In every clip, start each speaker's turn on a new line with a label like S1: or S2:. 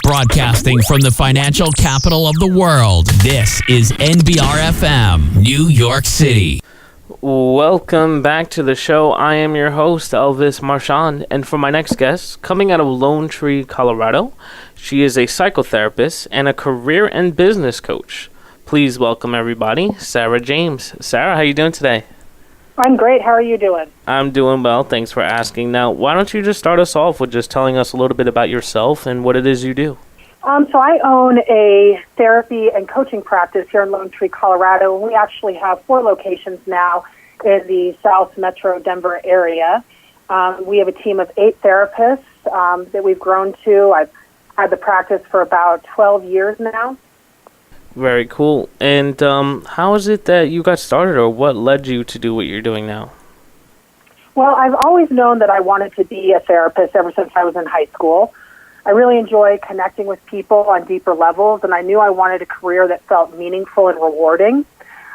S1: Broadcasting from the financial capital of the world, this is NBR FM, New York City.
S2: Welcome back to the show. I am your host, Elvis Marchand, and for my next guest, coming out of Lone Tree, Colorado, she is a psychotherapist and a career and business coach. Please welcome everybody, Sarah James. Sarah, how you doing today?
S3: I'm great. How are you doing?
S2: I'm doing well. Thanks for asking. Now, why don't you just start us off with just telling us a little bit about yourself and what it is you do?
S3: So I own a therapy and coaching practice here in Lone Tree, Colorado, and we actually have 4 locations now in the South Metro Denver area. We have a team of 8 therapists that we've grown to. I've had the practice for about 12 years now.
S2: Very cool. And how is it that you got started, or what led you to do what you're doing now?
S3: Well, I've always known that I wanted to be a therapist ever since I was in high school. I really enjoy connecting with people on deeper levels, and I knew I wanted a career that felt meaningful and rewarding.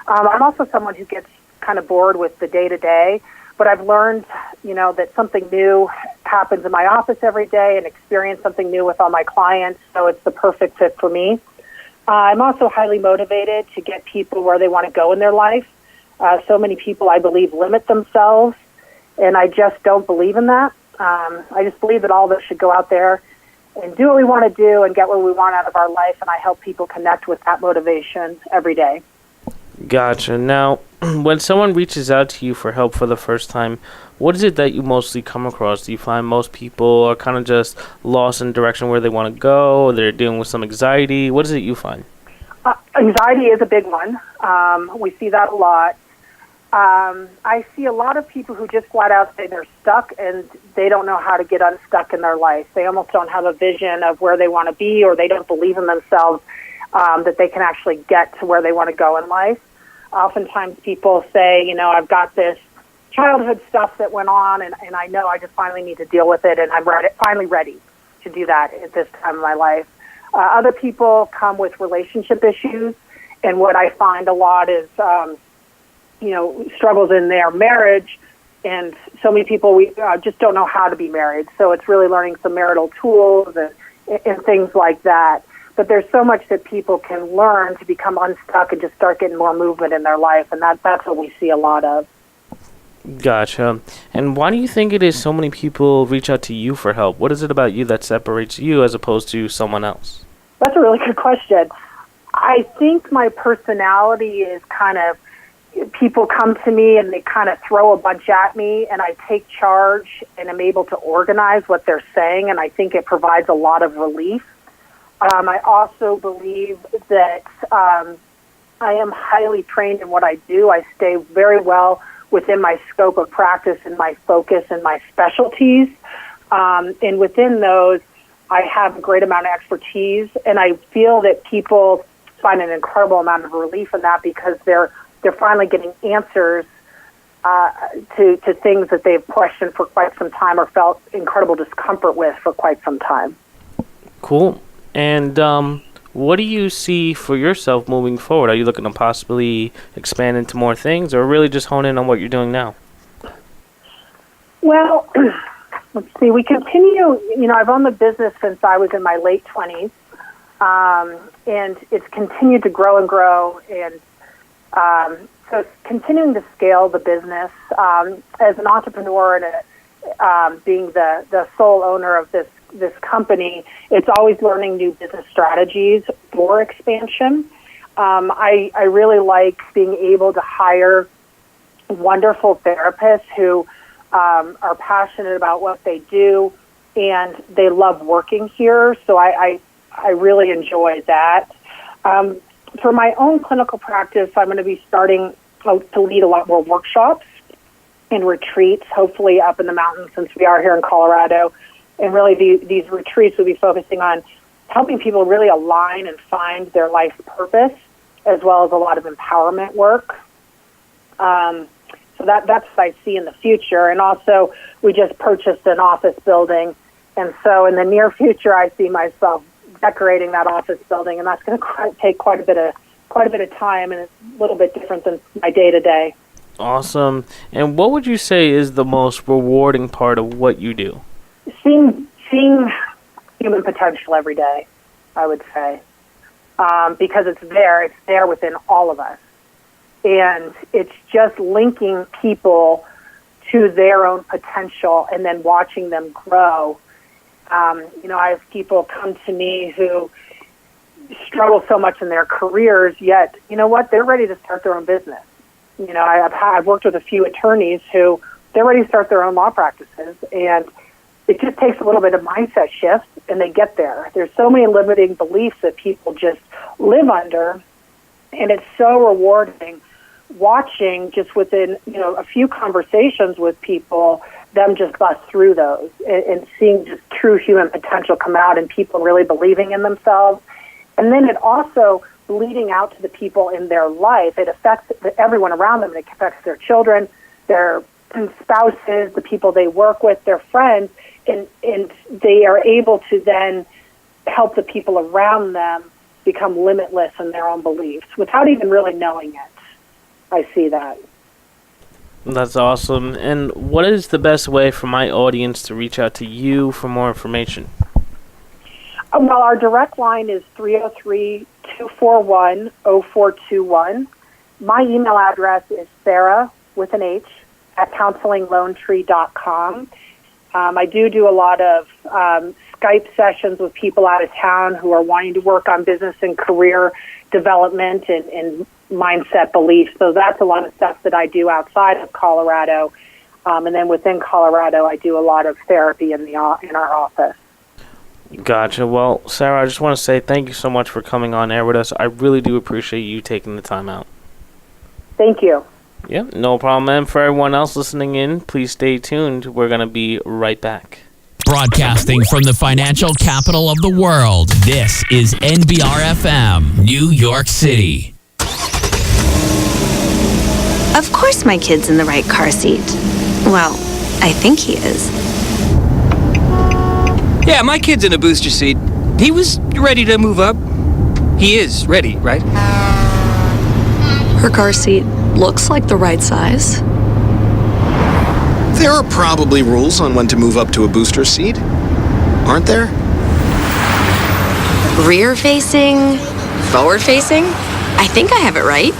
S3: I'm also someone who gets kind of bored with the day-to-day, but I've learned, that something new happens in my office every day and experience something new with all my clients, so it's the perfect fit for me. I'm also highly motivated to get people where they want to go in their life. So many people, I believe, limit themselves, and I just don't believe in that. I just believe that all of us should go out there and do what we want to do and get what we want out of our life, and I help people connect with that motivation every day.
S2: Gotcha. Now, when someone reaches out to you for help for the first time, what is it that you mostly come across? Do you find most people are kind of just lost in direction where they want to go, or they're dealing with some anxiety? What is it you find?
S3: Anxiety is a big one. We see that a lot. I see a lot of people who just flat out say they're stuck and they don't know how to get unstuck in their life. They almost don't have a vision of where they want to be, or they don't believe in themselves that they can actually get to where they want to go in life. Oftentimes people say, I've got this childhood stuff that went on, and I know I just finally need to deal with it, and I'm finally ready to do that at this time of my life. Other people come with relationship issues, and what I find a lot is, struggles in their marriage, and so many people, we just don't know how to be married, so it's really learning some marital tools and things like that. But there's so much that people can learn to become unstuck and just start getting more movement in their life, and that's what we see a lot of.
S2: Gotcha. And why do you think it is so many people reach out to you for help? What is it about you that separates you as opposed to someone else?
S3: That's a really good question. I think my personality is kind of, people come to me and they kind of throw a bunch at me, and I take charge and am able to organize what they're saying, and I think it provides a lot of relief. I also believe that I am highly trained in what I do. I stay very well within my scope of practice and my focus and my specialties. And within those, I have a great amount of expertise, and I feel that people find an incredible amount of relief in that because they're finally getting answers to things that they've questioned for quite some time or felt incredible discomfort with for quite some time.
S2: Cool. And what do you see for yourself moving forward? Are you looking to possibly expand into more things, or really just hone in on what you're doing now?
S3: Well, let's see. We continue, I've owned the business since I was in my late 20s, and it's continued to grow and grow, and so it's continuing to scale the business. As an entrepreneur and being the sole owner of this company, it's always learning new business strategies for expansion. I really like being able to hire wonderful therapists who are passionate about what they do, and they love working here, so I really enjoy that. For my own clinical practice, I'm going to be starting to lead a lot more workshops and retreats, hopefully up in the mountains since we are here in Colorado. And really these retreats will be focusing on helping people really align and find their life purpose, as well as a lot of empowerment work. So that's what I see in the future. And also, we just purchased an office building, and so in the near future, I see myself decorating that office building, and that's going to take quite a bit of time, and it's a little bit different than my day-to-day.
S2: Awesome. And what would you say is the most rewarding part of what you do?
S3: Seeing human potential every day. I would say, because it's there within all of us. And it's just linking people to their own potential and then watching them grow. I have people come to me who struggle so much in their careers, yet, you know what, they're ready to start their own business. I've worked with a few attorneys who they're ready to start their own law practices, and it just takes a little bit of mindset shift, and they get there. There's so many limiting beliefs that people just live under, and it's so rewarding watching just within, a few conversations with people, them just bust through those and seeing just true human potential come out and people really believing in themselves. And then it also bleeding out to the people in their life. It affects everyone around them. It affects their children, their spouses, the people they work with, their friends, and they are able to then help the people around them become limitless in their own beliefs without even really knowing it. I see that.
S2: That's awesome. And what is the best way for my audience to reach out to you for more information?
S3: Well, our direct line is 303-241-0421. My email address is Sarah with an H at counselinglonetree.com. I do a lot of Skype sessions with people out of town who are wanting to work on business and career development and mindset beliefs. So that's a lot of stuff that I do outside of Colorado. And then within Colorado, I do a lot of therapy in our office.
S2: Gotcha. Well, Sarah, I just want to say thank you so much for coming on air with us. I really do appreciate you taking the time out.
S3: Thank you.
S2: Yeah, no problem. And for everyone else listening in, please stay tuned. We're going to be right back.
S1: Broadcasting from the financial capital of the world, this is NBR FM, New York City.
S4: Of course my kid's in the right car seat. Well, I think he is.
S5: Yeah, my kid's in a booster seat. He was ready to move up. He is ready, right?
S6: Her car seat looks like the right size.
S7: There are probably rules on when to move up to a booster seat, aren't there?
S4: Rear facing, forward facing. I think I have it right.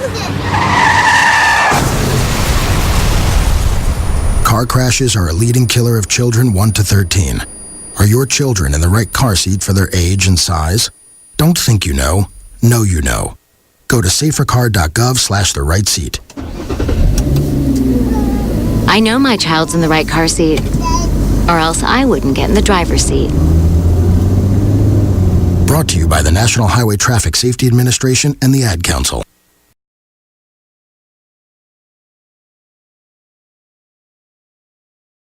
S8: Car crashes are a leading killer of children 1 to 13. Are your children in the right car seat for their age and size? Don't think you know. Know you know. Go to safercar.gov/the right seat.
S4: I know my child's in the right car seat, or else I wouldn't get in the driver's seat.
S8: Brought to you by the National Highway Traffic Safety Administration and the Ad Council.